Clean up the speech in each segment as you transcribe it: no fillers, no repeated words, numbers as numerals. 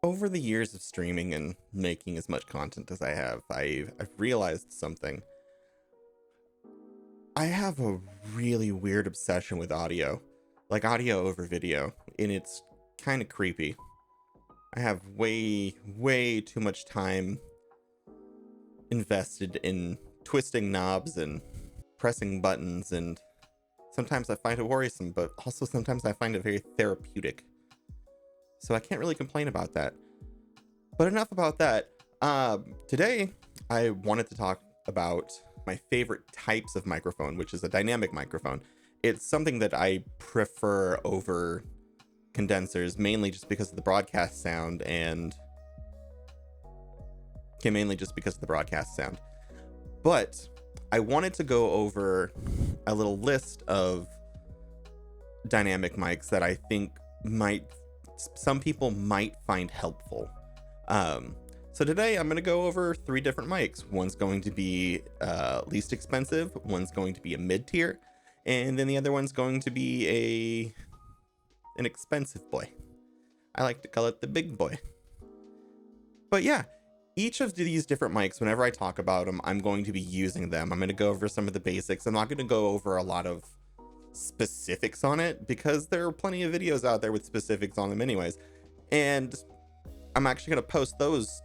Over the years of streaming and making as much content as I have, I've realized something. I have a really weird obsession with audio, like audio over video, and it's kind of creepy. I have way too much time invested in twisting knobs and pressing buttons, and sometimes I find it worrisome, but also sometimes I find it very therapeutic. So I can't really complain about that. But enough about that. Today, I wanted to talk about my favorite types of microphone, which is a dynamic microphone. It's something that I prefer over condensers, mainly just because of the broadcast sound But I wanted to go over a little list of dynamic mics that I think some people might find helpful. So today I'm going to go over 3 different mics. One's going to be least expensive, one's going to be a mid-tier, and then the other one's going to be an expensive boy. I like to call it the big boy. But yeah, each of these different mics, whenever I talk about them, I'm going to be using them. I'm going to go over some of the basics. I'm not going to go over a lot of specifics on it because there are plenty of videos out there with specifics on them anyways. And I'm actually going to post those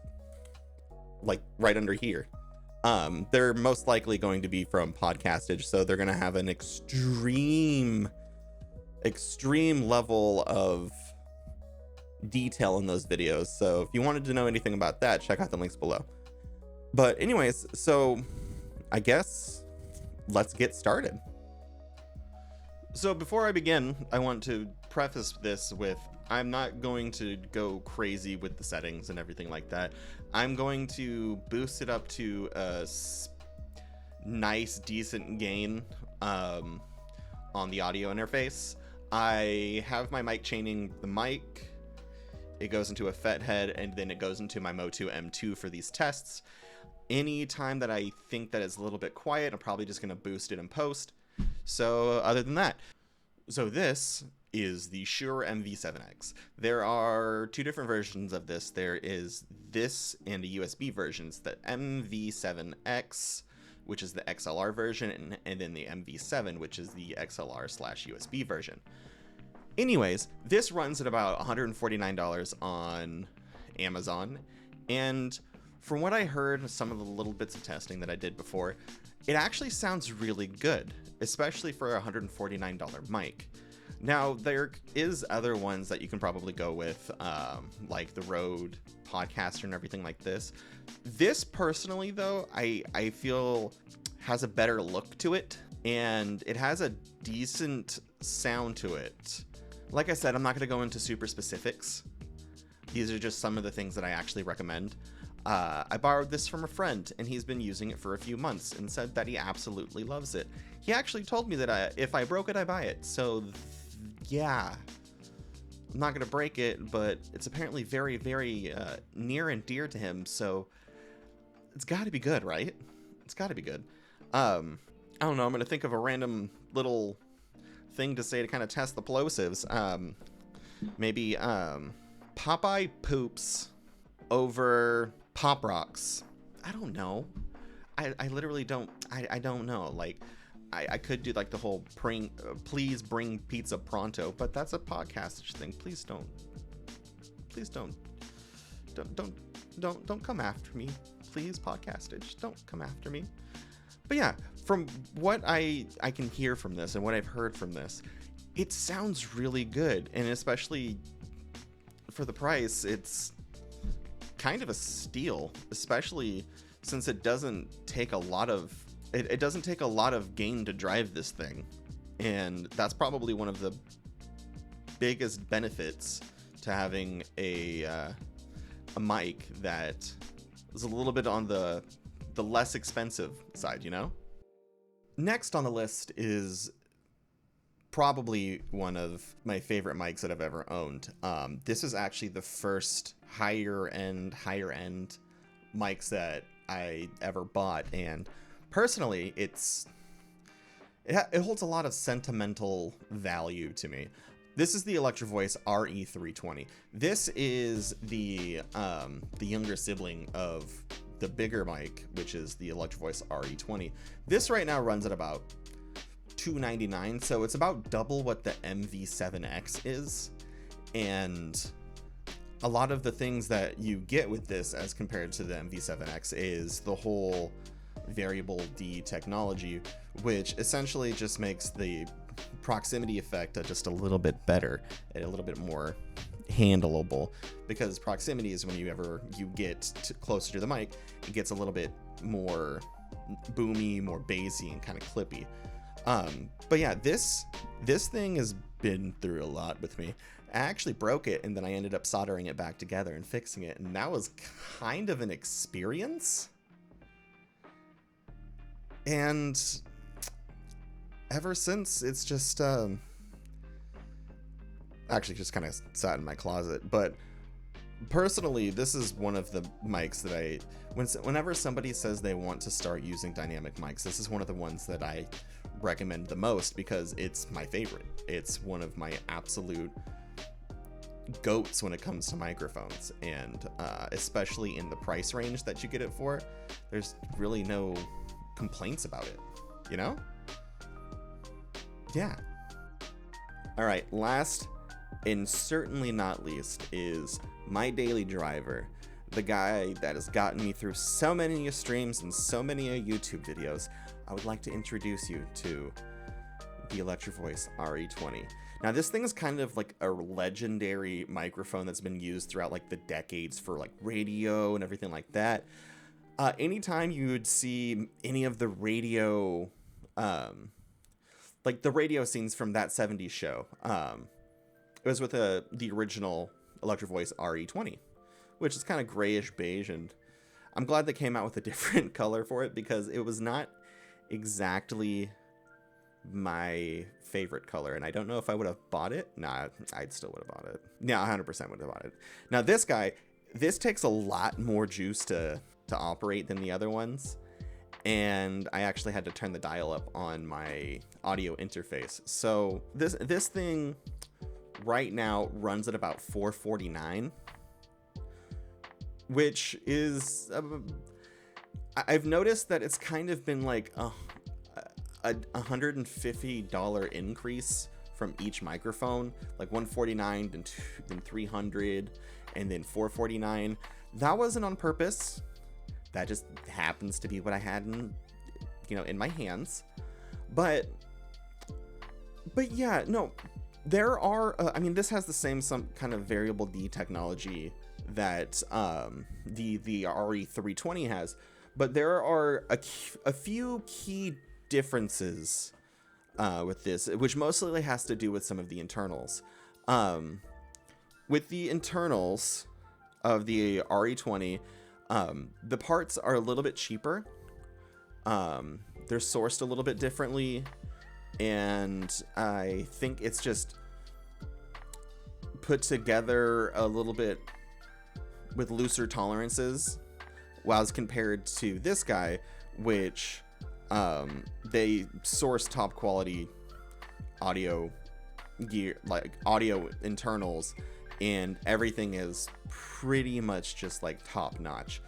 like right under here. They're most likely going to be from Podcastage, so they're going to have an extreme level of detail in those videos. So if you wanted to know anything about that, check out the links below. But anyways, so I guess let's get started. So before I begin, I want to preface this with I'm not going to go crazy with the settings and everything like that. I'm going to boost it up to a nice, decent gain on the audio interface. I have my mic chaining the mic. It goes into a FET head, and then it goes into my Motu M2 for these tests. Any time that I think that it's a little bit quiet, I'm probably just going to boost it in post. So other than that, so this is the Shure Mv7x. There are 2 different versions of this. There is this and a USB version. It's the Mv7x, which is the XLR version, and then the Mv7, which is the XLR/USB version. Anyways, this runs at about $149 on Amazon, and from what I heard, some of the little bits of testing that I did before, it actually sounds really good, especially for a $149 mic. Now, there is other ones that you can probably go with, like the Rode Podcaster and everything like this. This, personally, though, I feel has a better look to it, and it has a decent sound to it. Like I said, I'm not going to go into super specifics. These are just some of the things that I actually recommend. I borrowed this from a friend, and he's been using it for a few months and said that he absolutely loves it. He actually told me that if I broke it, I buy it. So yeah, I'm not going to break it, but it's apparently very near and dear to him. So it's got to be good, right? It's got to be good. I don't know. I'm going to think of a random little thing to say to kind of test the plosives. Maybe Popeye poops over Pop Rocks. I don't know. I literally don't. I don't know. Like, I could do like the whole please bring pizza pronto, but that's a Podcastage thing. Please don't come after me. Please, Podcastage, don't come after me. But yeah, from what I can hear from this and what I've heard from this, it sounds really good, and especially for the price, it's kind of a steal, especially since it doesn't take a lot of gain to drive this thing, and that's probably one of the biggest benefits to having a mic that is a little bit on the less expensive side, you know? Next on the list is probably one of my favorite mics that I've ever owned. This is actually the first higher end mics that I ever bought, and personally, it holds a lot of sentimental value to me. This is the Electro Voice RE320. This is the younger sibling of the bigger mic, which is the Electro Voice RE20. This right now runs at about $299, so it's about double what the Mv7x is. And a lot of the things that you get with this as compared to the Mv7x is the whole variable D technology, which essentially just makes the proximity effect just a little bit better and a little bit more handleable, because proximity is when you get closer to the mic, it gets a little bit more boomy, more bassy, and kind of clippy. But yeah, this thing has been through a lot with me. I actually broke it, and then I ended up soldering it back together and fixing it, and that was kind of an experience. And ever since, it's just actually just kind of sat in my closet. But personally, this is one of the mics that whenever somebody says they want to start using dynamic mics, this is one of the ones that I recommend the most, because it's my favorite. It's one of my absolute goats when it comes to microphones, and especially in the price range that you get it for, there's really no complaints about it, you know? Yeah. All right, last and certainly not least is my daily driver, the guy that has gotten me through so many streams and so many YouTube videos. I would like to introduce you to the Electro Voice RE20. Now, this thing is kind of like a legendary microphone that's been used throughout like the decades for like radio and everything like that. Anytime you would see any of the radio, like the radio scenes from that 70s show, it was with the original Electro Voice RE20, which is kind of grayish beige, and I'm glad they came out with a different color for it, because it was not exactly my favorite color, and I don't know if I would have bought it. Nah, I'd still would have bought it. Yeah, 100% would have bought it. Now this guy, this takes a lot more juice to operate than the other ones, and I actually had to turn the dial up on my audio interface. So this thing right now runs at about $449, which is I've noticed that it's kind of been like a $150 increase from each microphone, like $149, then $300, and then $449. That wasn't on purpose. That just happens to be what I had in my hands. But yeah, no, there are I mean, this has the same some kind of variable D technology that the RE320 has, but there are a few key differences with this, which mostly has to do with some of the internals. With the internals of the RE20, the parts are a little bit cheaper. They're sourced a little bit differently, and I think it's just put together a little bit with looser tolerances, while as compared to this guy, which they source top quality audio gear, like audio internals, and everything is pretty much just like top notch.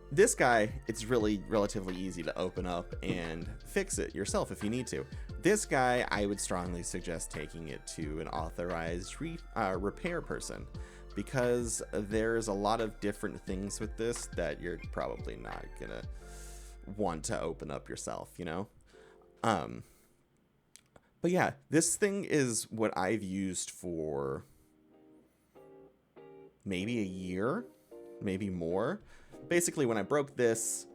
This guy, it's really relatively easy to open up and fix it yourself if you need to. This guy, I would strongly suggest taking it to an authorized repair person, because there's a lot of different things with this that you're probably not gonna want to open up yourself, you know? But yeah, this thing is what I've used for maybe a year, maybe more. Basically, when I broke this,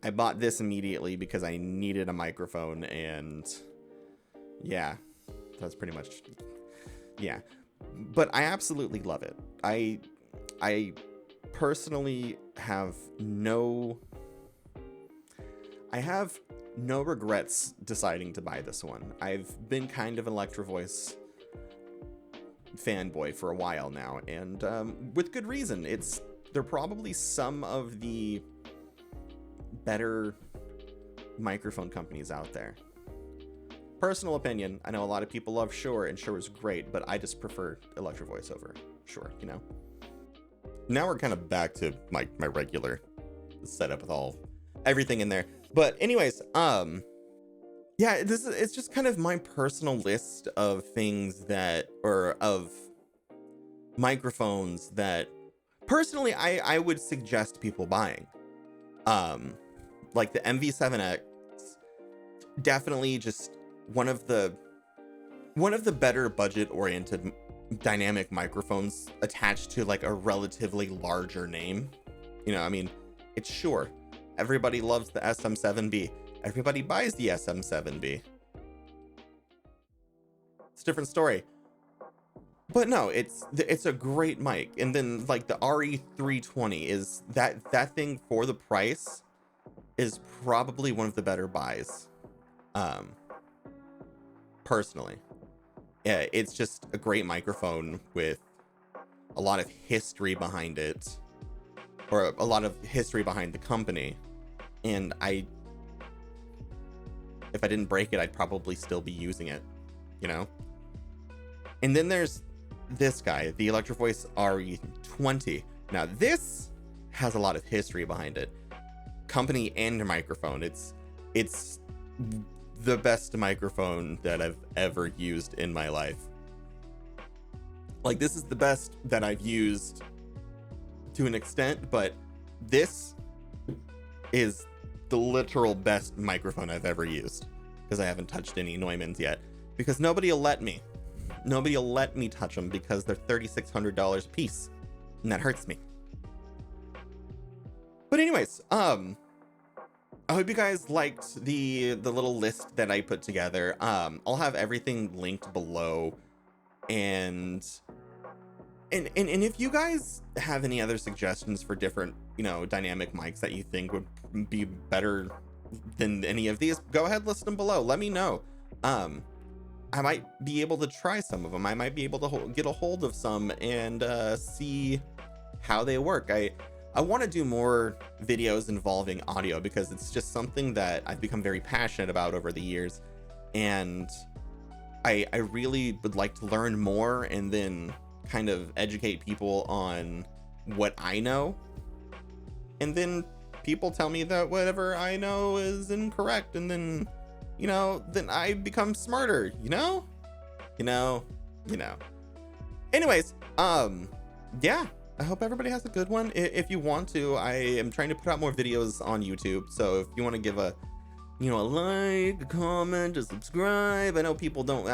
I bought this immediately because I needed a microphone, and yeah, that's pretty much, yeah. But I absolutely love it. I personally have no regrets deciding to buy this one. I've been kind of an Electro Voice fanboy for a while now, and with good reason. They're probably some of the better microphone companies out there. Personal opinion. I know a lot of people love Shure, and Shure is great, but I just prefer Electro Voice over Shure, you know? Now we're kind of back to my regular setup with everything in there. But anyways, yeah, it's just kind of my personal list of things of microphones that personally I would suggest people buying. Like the Mv7x, definitely just one of the better budget oriented dynamic microphones attached to like a relatively larger name. You know, I mean, it's Shure. Everybody loves the SM7B. Everybody buys the SM7B. It's a different story. But no, it's a great mic. And then like the RE320 is that thing for the price is probably one of the better buys. Personally. Yeah, it's just a great microphone with a lot of history behind it, or a lot of history behind the company. And if I didn't break it, I'd probably still be using it, you know? And then there's this guy, the Electro Voice RE20. Now this has a lot of history behind it. Company and microphone. It's the best microphone that I've ever used in my life. Like, this is the best that I've used to an extent, but this is the literal best microphone I've ever used, because I haven't touched any Neumanns yet, because nobody will let me touch them because they're $3,600 a piece, and that hurts me. But anyways, I hope you guys liked the little list that I put together. I'll have everything linked below, and if you guys have any other suggestions for different, you know, dynamic mics that you think would be better than any of these, go ahead, list them below. Let me know. I might be able to try some of them. I might be able to get a hold of some and see how they work. I want to do more videos involving audio because it's just something that I've become very passionate about over the years, and I really would like to learn more and then kind of educate people on what I know, and then people tell me that whatever I know is incorrect, and then, you know, then I become smarter, you know. Anyways, yeah, I hope everybody has a good one. If you want to, I am trying to put out more videos on YouTube, so if you want to give a like, a comment, a subscribe. I know people don't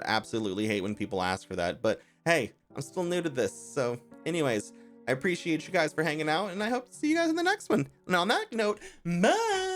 absolutely hate when people ask for that, but hey, I'm still new to this. So anyways, I appreciate you guys for hanging out, and I hope to see you guys in the next one. And on that note, bye.